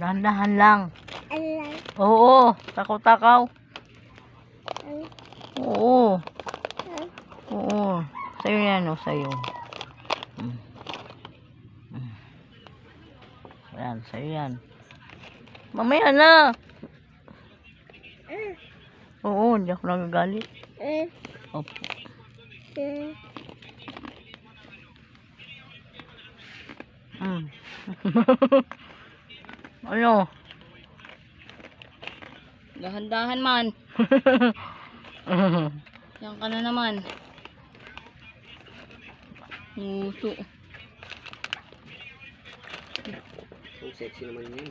Dahan-dahan lang. Alay. Oo, takaw-takaw. Oo. Oo. Sa'yo yan, o, sa'yo. Yan, sa'yo yan. Mamaya na. Oo, hindi ako nagagalit. Opo. Ano? Dahan-dahan man. Yan ka na naman. Nguso. So sexy naman yun.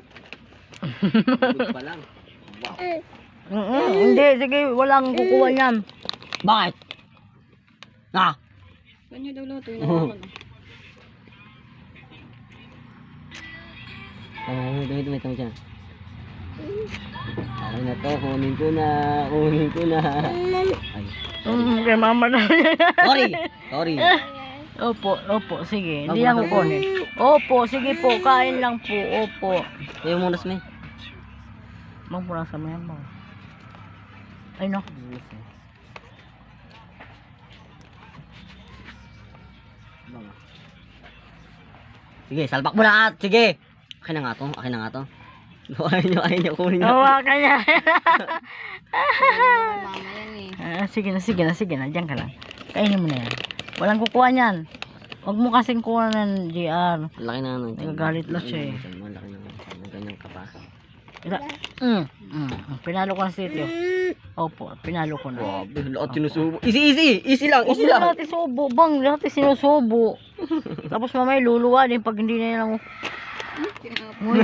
Good pa lang. Wow. Hindi, sige, walang kukuha niyan. Bakit? Ah! Ganyan daw luto. Inawakan. Dumit mo dyan. Ay na to, kunin ko na. Ay. Kay mama na. Sorry. Opo, sige. Hindi lang kukunin. Opo, sige po, kain lang po. Opo. Ayaw mo nas, may. Magpura sa mga mo. Ay no. Sige, salpak mo na at. Sige. Akin na nga to. Ayaw niyo kunin niyo. Hawa ka niya. Mama yan eh. Sige na. Diyan ka lang. Kainin mo na yan. Walang kukuha niyan. Huwag mo kasing kuha ng GR. Laki na ano. Nagagalit lang siya eh. Laki na. Ganyan ka pa. Pinalo ko na si Tio. Opo, pinalo ko na. Grabe, lahat sinusubo. Easy lang. Huwag mo lahat isubo, bang. Lahat sinusubo. Tapos mamaya luluwa din pag hindi na lang. Tinapon.